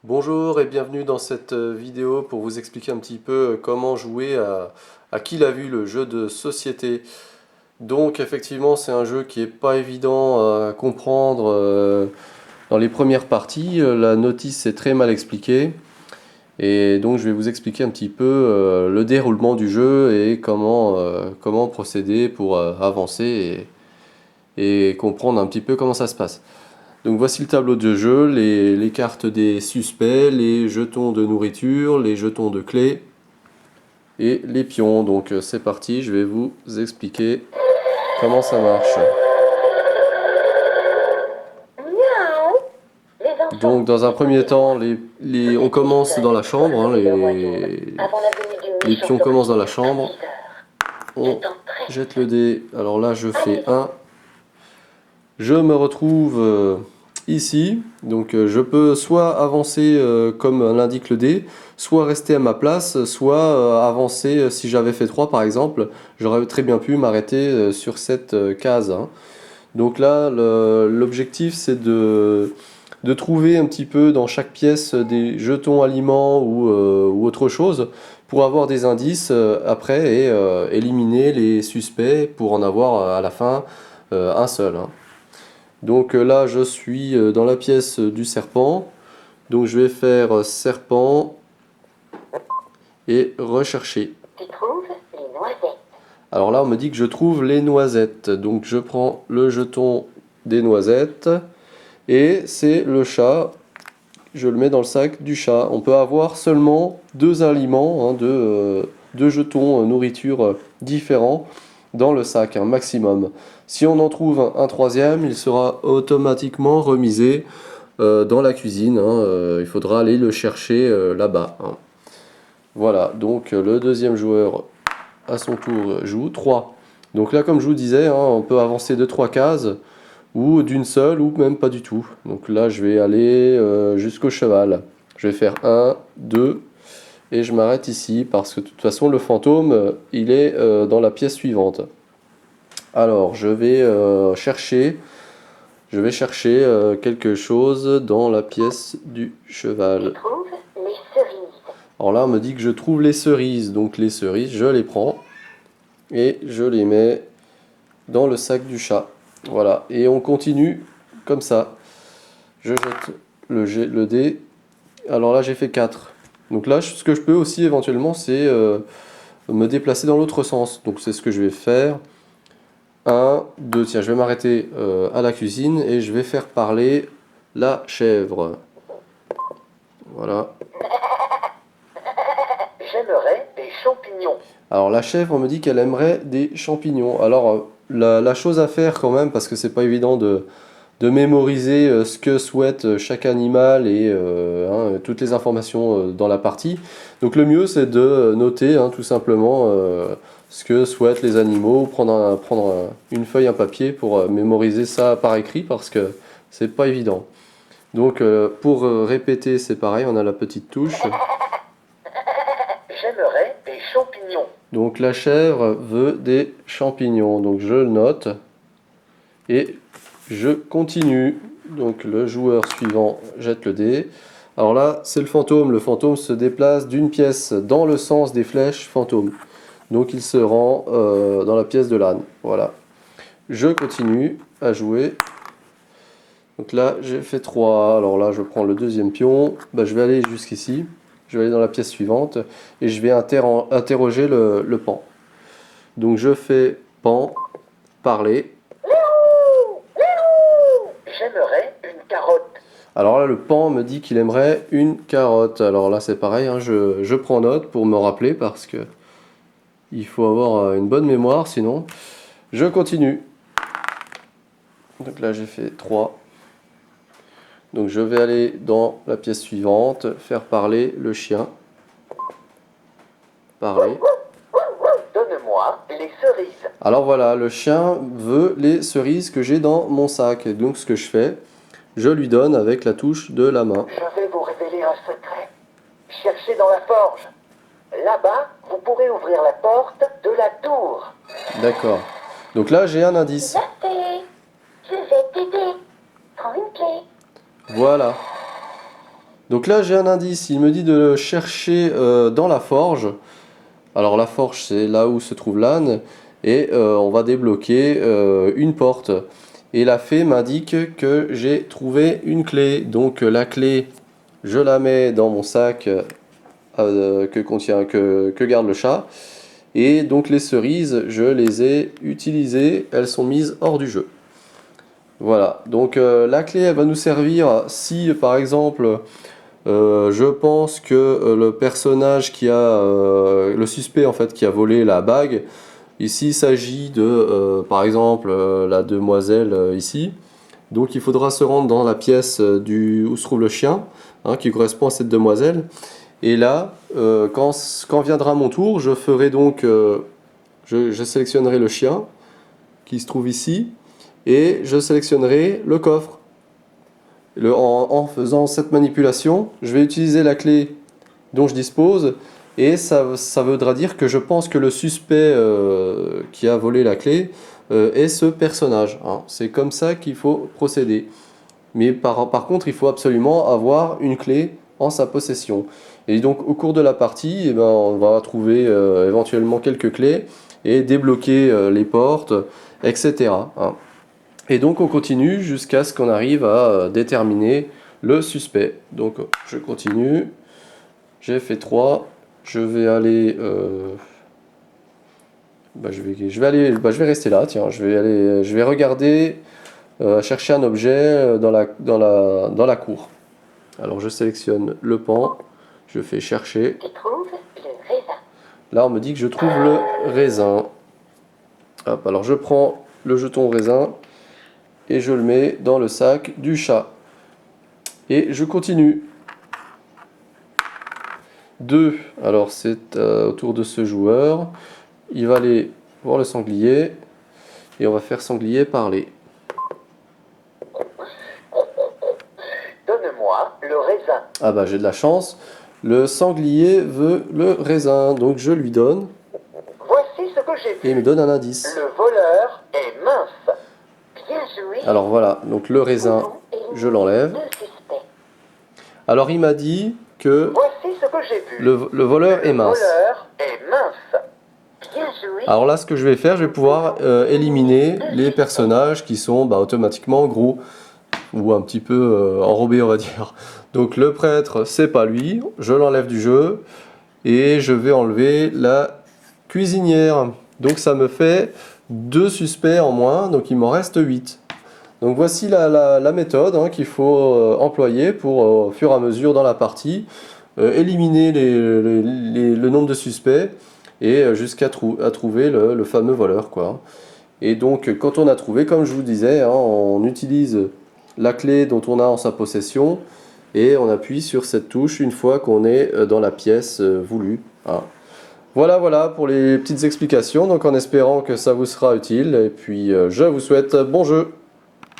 Bonjour et bienvenue dans cette vidéo pour vous expliquer un petit peu comment jouer à Qui l'a vu, le jeu de société. Donc effectivement c'est un jeu qui est pas évident à comprendre dans les premières parties. La notice est très mal expliquée et donc je vais vous expliquer un petit peu le déroulement du jeu et comment procéder pour avancer et comprendre un petit peu comment ça se passe. Donc voici le tableau de jeu, les cartes des suspects, les jetons de nourriture, les jetons de clé et les pions. Donc c'est parti, je vais vous expliquer comment ça marche. Miaou. Les enfants, Donc dans un premier écoutez-moi. temps, on Restez commence dans seuls la pour chambre, hein, sauver le royaume avant la venue du les méchant pions commencent dans la sorcier chambre. inquisiteur. Du On temps très jette le vite. dé, alors là je fais Allez-y. 1. Je me retrouve ici, donc je peux soit avancer comme l'indique le dé, soit rester à ma place, soit avancer si j'avais fait 3 par exemple, j'aurais très bien pu m'arrêter sur cette case, hein. Donc là, l'objectif c'est de trouver un petit peu dans chaque pièce des jetons aliments ou autre chose pour avoir des indices après et éliminer les suspects pour en avoir à la fin un seul, hein. Donc là, je suis dans la pièce du serpent. Donc je vais faire serpent et rechercher. Tu trouves les noisettes. Alors là, on me dit que je trouve les noisettes. Donc je prends le jeton des noisettes et c'est le chat. Je le mets dans le sac du chat. On peut avoir seulement deux aliments, hein, deux jetons nourriture différents dans le sac, un maximum. Si on en trouve un troisième, il sera automatiquement remisé dans la cuisine, hein, il faudra aller le chercher là-bas, hein. Voilà, donc le deuxième joueur à son tour joue 3. Donc là, comme je vous disais, hein, on peut avancer de 3 cases ou d'une seule ou même pas du tout. Donc là, je vais aller jusqu'au cheval. Je vais faire un, 2 et je m'arrête ici parce que de toute façon, le fantôme, il est dans la pièce suivante. Alors, je vais chercher quelque chose dans la pièce du Tu cheval. trouves les cerises. Alors là, on me dit que je trouve les cerises. Donc les cerises, je les prends et je les mets dans le sac du chat. Voilà. Et on continue comme ça. Je jette le dé. Alors là, j'ai fait 4. Donc là, ce que je peux aussi éventuellement, c'est me déplacer dans l'autre sens. Donc c'est ce que je vais faire. Un, 2. Tiens, je vais m'arrêter à la cuisine et je vais faire parler la chèvre. Voilà. J'aimerais des champignons. Alors la chèvre me dit qu'elle aimerait des champignons. Alors la chose à faire quand même, parce que c'est pas évident de mémoriser ce que souhaite chaque animal et toutes les informations dans la partie. Donc le mieux c'est de noter, hein, tout simplement ce que souhaitent les animaux, une feuille, un papier pour mémoriser ça par écrit parce que c'est pas évident. Donc pour répéter c'est pareil, on a la petite touche. J'aimerais des champignons. Donc la chèvre veut des champignons. Donc je le note et je continue. Donc le joueur suivant jette le dé. Alors là, c'est le fantôme. Le fantôme se déplace d'une pièce dans le sens des flèches fantôme. Donc il se rend dans la pièce de l'âne. Voilà. Je continue à jouer. Donc là, j'ai fait 3. Alors là, je prends le deuxième pion. Bah, je vais aller jusqu'ici. Je vais aller dans la pièce suivante et je vais interroger le pan. Donc je fais pan, parler. Miaou. Miaou. J'aimerais une carotte. Alors là, le pan me dit qu'il aimerait une carotte. Alors là, c'est pareil, hein, je prends note pour me rappeler parce que il faut avoir une bonne mémoire sinon. Je continue. Donc là, j'ai fait 3. Donc je vais aller dans la pièce suivante, faire parler le chien. Parler. Donne-moi les cerises. Alors voilà, le chien veut les cerises que j'ai dans mon sac. Et donc ce que je fais, je lui donne avec la touche de la main. Je vais vous révéler un secret. Cherchez dans la forge. Là-bas, vous pourrez ouvrir la porte de la tour. D'accord. Donc là, j'ai un indice. Je vais t'aider. Prends une clé. Voilà. Donc là j'ai un indice, il me dit de le chercher dans la forge. Alors la forge c'est là où se trouve l'âne et on va débloquer une porte. Et la fée m'indique que j'ai trouvé une clé. Donc la clé, je la mets dans mon sac que garde le chat. Et donc les cerises, je les ai utilisées, elles sont mises hors du jeu. Voilà, donc la clé elle va nous servir si par exemple je pense que le personnage le suspect en fait qui a volé la bague, ici il s'agit de par exemple la demoiselle ici, donc il faudra se rendre dans la pièce où se trouve le chien, hein, qui correspond à cette demoiselle, et là quand viendra mon tour, je ferai donc, je sélectionnerai le chien qui se trouve ici, et je sélectionnerai le coffre. En faisant cette manipulation, je vais utiliser la clé dont je dispose et ça voudra dire que je pense que le suspect qui a volé la clé est ce personnage, hein. C'est comme ça qu'il faut procéder. Mais par contre, il faut absolument avoir une clé en sa possession. Et donc au cours de la partie, eh ben, on va trouver éventuellement quelques clés et débloquer les portes, etc., hein. Et donc on continue jusqu'à ce qu'on arrive à déterminer le suspect. Donc je continue, j'ai fait 3, je vais aller, je vais rester là, tiens, je vais regarder, chercher un objet dans la cour. Alors je sélectionne le pan, je fais chercher. Tu trouves le raisin. Là on me dit que je trouve le raisin. Hop, alors je prends le jeton raisin et je le mets dans le sac du chat. Et je continue. 2, alors c'est au tour de ce joueur. Il va aller voir le sanglier et on va faire sanglier parler. Donne-moi le raisin. Ah bah j'ai de la chance. Le sanglier veut le raisin, donc je lui donne Voici ce que j'ai et il me vu. donne un indice. Le voleur est mince. Bien joué. Alors voilà, donc le raisin, je l'enlève. Deux suspects. Alors il m'a dit que Voici ce que j'ai vu. le voleur est mince. Le voleur est mince. Bien joué. Alors là, ce que je vais faire, je vais pouvoir éliminer les personnages qui sont automatiquement gros ou un petit peu enrobés, on va dire. Donc le prêtre, c'est pas lui, je l'enlève du jeu et je vais enlever la cuisinière. Donc ça me fait 2 suspects en moins, donc il m'en reste 8. Donc voici la méthode qu'il faut employer pour, au fur et à mesure dans la partie, éliminer le nombre de suspects et jusqu'à trouver le fameux voleur, quoi. Et donc quand on a trouvé, comme je vous disais, on utilise la clé dont on a en sa possession et on appuie sur cette touche une fois qu'on est dans la pièce voulue, hein. Voilà pour les petites explications, donc en espérant que ça vous sera utile, et puis je vous souhaite bon jeu.